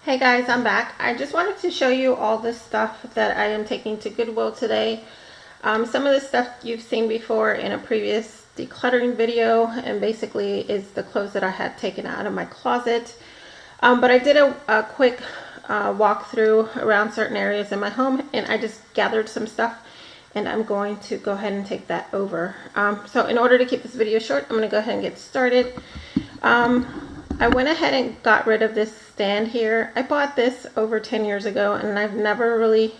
Hey guys, I'm back. I just wanted to show you all the stuff that I am taking to Goodwill today. Some of the stuff you've seen before in a previous decluttering video, and basically is the clothes that I had taken out of my closet. But I did a quick walkthrough around certain areas in my home, and I just gathered some stuff, and I'm going to go ahead and take that over. So in order to keep this video short, I'm going to go ahead and get started. I went ahead and got rid of this stand here. I bought this over 10 years ago and I've never really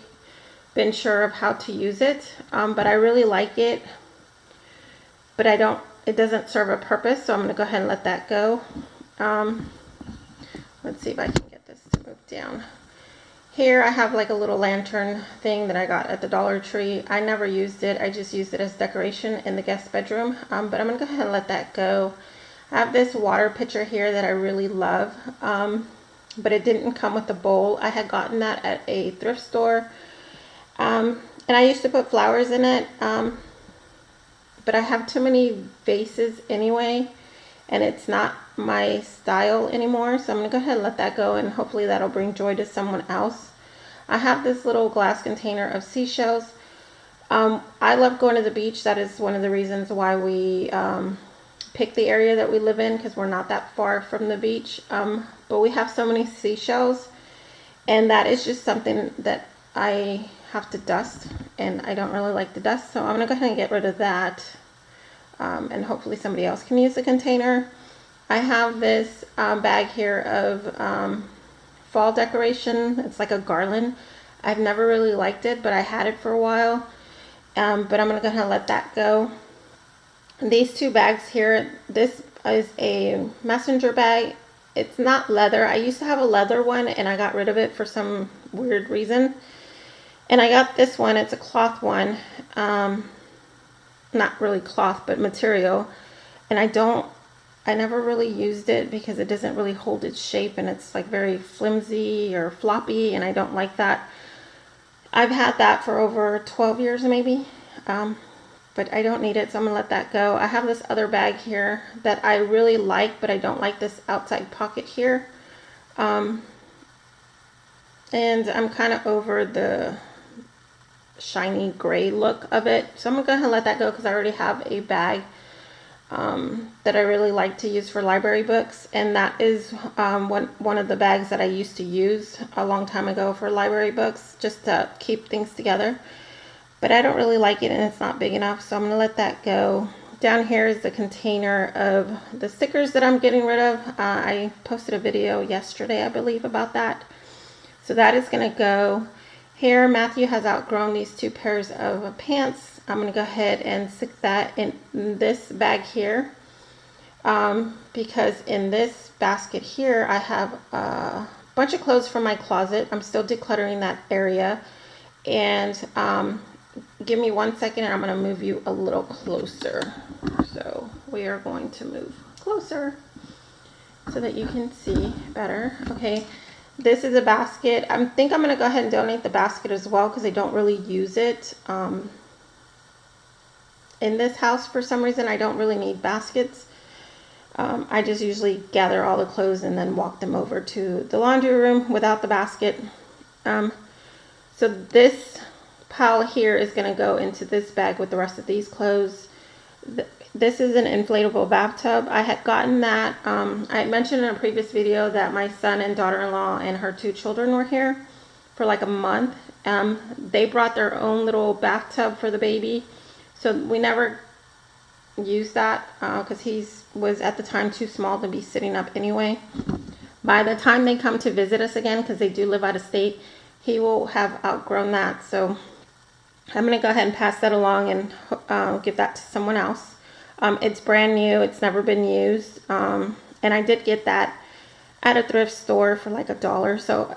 been sure of how to use it, but I really like it, but it doesn't serve a purpose, so I'm going to go ahead and let that go. Let's see if I can get this to move down. Here I have like a little lantern thing that I got at the Dollar Tree. I never used it. I just used it as decoration in the guest bedroom, but I'm going to go ahead and let that go. I have this water pitcher here that I really love, but it didn't come with a bowl. I had gotten that at a thrift store, and I used to put flowers in it, but I have too many vases anyway, and it's not my style anymore, so I'm going to go ahead and let that go, and hopefully that'll bring joy to someone else. I have this little glass container of seashells. I love going to the beach. That is one of the reasons why we pick the area that we live in, because we're not that far from the beach, but we have so many seashells, and that is just something that I have to dust, and I don't really like the dust, so I'm gonna go ahead and get rid of that, and hopefully somebody else can use the container. I have this bag here of fall decoration. It's like a garland. I've never really liked it, but I had it for a while, but I'm gonna go ahead and let that go. These two bags here, this is a messenger bag. It's not leather. I used to have a leather one and I got rid of it for some weird reason. And I got this one. It's a cloth one. Not really cloth, but material. And I never really used it because it doesn't really hold its shape, and it's like very flimsy or floppy, and I don't like that. I've had that for over 12 years maybe. But I don't need it, so I'm gonna let that go. I have this other bag here that I really like, but I don't like this outside pocket here. And I'm kind of over the shiny gray look of it. So I'm gonna go ahead and let that go because I already have a bag that I really like to use for library books. And that is one of the bags that I used to use a long time ago for library books, just to keep things together. But I don't really like it, and it's not big enough, so I'm going to let that go. Down here is the container of the stickers that I'm getting rid of. I posted a video yesterday, I believe, about that. So that is going to go. Here, Matthew has outgrown these two pairs of pants. I'm going to go ahead and stick that in this bag here, because in this basket here, I have a bunch of clothes from my closet. I'm still decluttering that area, and give me 1 second and I'm going to move you a little closer. So we are going to move closer so that you can see better. Okay, this is a basket. I think I'm going to go ahead and donate the basket as well because I don't really use it. In this house, for some reason, I don't really need baskets. I just usually gather all the clothes and then walk them over to the laundry room without the basket. So this pile here is going to go into this bag with the rest of these clothes. This is an inflatable bathtub. I had gotten that. I had mentioned in a previous video that my son and daughter-in-law and her 2 children were here for like a month. They brought their own little bathtub for the baby, so we never used that because he was at the time too small to be sitting up anyway. By the time they come to visit us again, because they do live out of state, he will have outgrown that. So I'm going to go ahead and pass that along and give that to someone else. It's brand new. It's never been used. And I did get that at a thrift store for like $1. So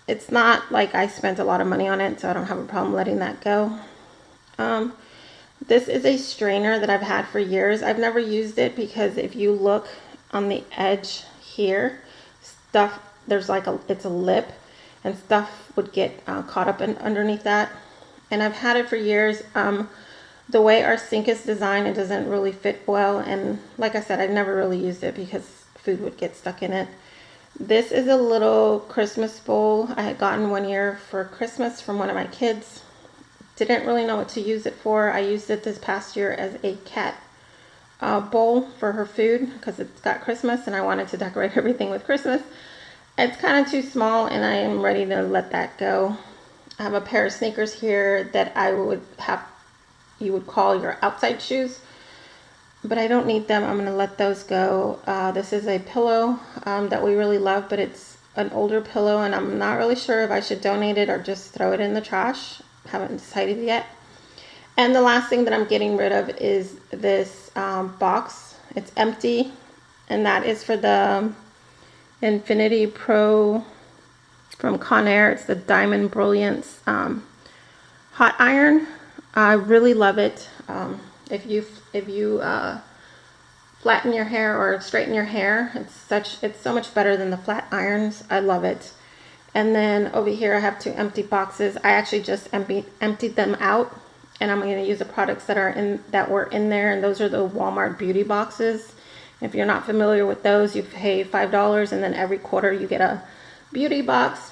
it's not like I spent a lot of money on it, so I don't have a problem letting that go. This is a strainer that I've had for years. I've never used it because if you look on the edge here, there's like it's a lip, and stuff would get caught up underneath that. And I've had it for years. The way our sink is designed, it doesn't really fit well, and like I said, I've never really used it because food would get stuck in it. This is a little Christmas bowl I had gotten one year for Christmas from one of my kids. Didn't really know what to use it for. I used it this past year as a cat bowl for her food because it's got Christmas and I wanted to decorate everything with Christmas. It's kind of too small and I am ready to let that go. I have a pair of sneakers here that you would call your outside shoes, but I don't need them. I'm going to let those go. This is a pillow that we really love, but it's an older pillow and I'm not really sure if I should donate it or just throw it in the trash. Haven't decided yet. And the last thing that I'm getting rid of is this box. It's empty, and that is for the Infinity Pro from Conair. It's the Diamond Brilliance hot iron. I really love it. If you flatten your hair or straighten your hair, it's so much better than the flat irons. I love it. And then over here I have 2 empty boxes. I actually just emptied them out, and I'm going to use the products that were in there, and those are the Walmart beauty boxes. If you're not familiar with those, you pay $5 and then every quarter you get a beauty box.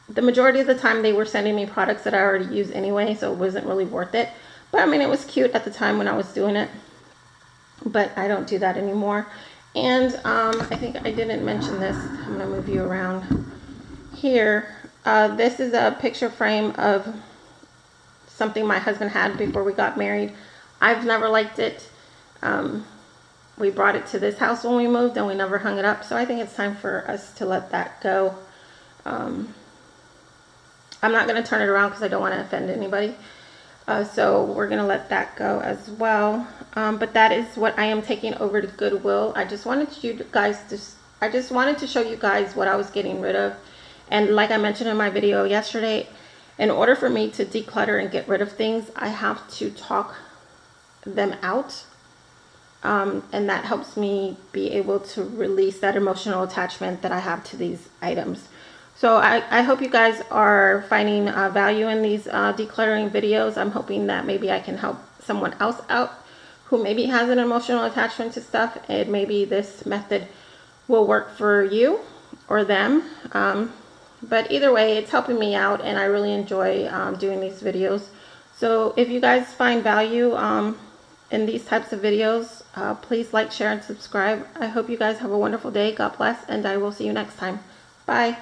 The majority of the time they were sending me products that I already use anyway, so it wasn't really worth it. But I mean, it was cute at the time when I was doing it, but I don't do that anymore. And I think I didn't mention this. I'm going to move you around here. This is a picture frame of something my husband had before we got married. I've never liked it. We brought it to this house when we moved and we never hung it up. So I think it's time for us to let that go. I'm not going to turn it around because I don't want to offend anybody. So we're going to let that go as well. But that is what I am taking over to Goodwill. I just wanted to show you guys what I was getting rid of. And like I mentioned in my video yesterday, in order for me to declutter and get rid of things, I have to talk them out. And that helps me be able to release that emotional attachment that I have to these items. So I hope you guys are finding value in these decluttering videos. I'm hoping that maybe I can help someone else out who maybe has an emotional attachment to stuff, and maybe this method will work for you or them. But either way, it's helping me out, and I really enjoy doing these videos. So if you guys find value in these types of videos, please like, share, and subscribe. I hope you guys have a wonderful day. God bless, and I will see you next time. Bye.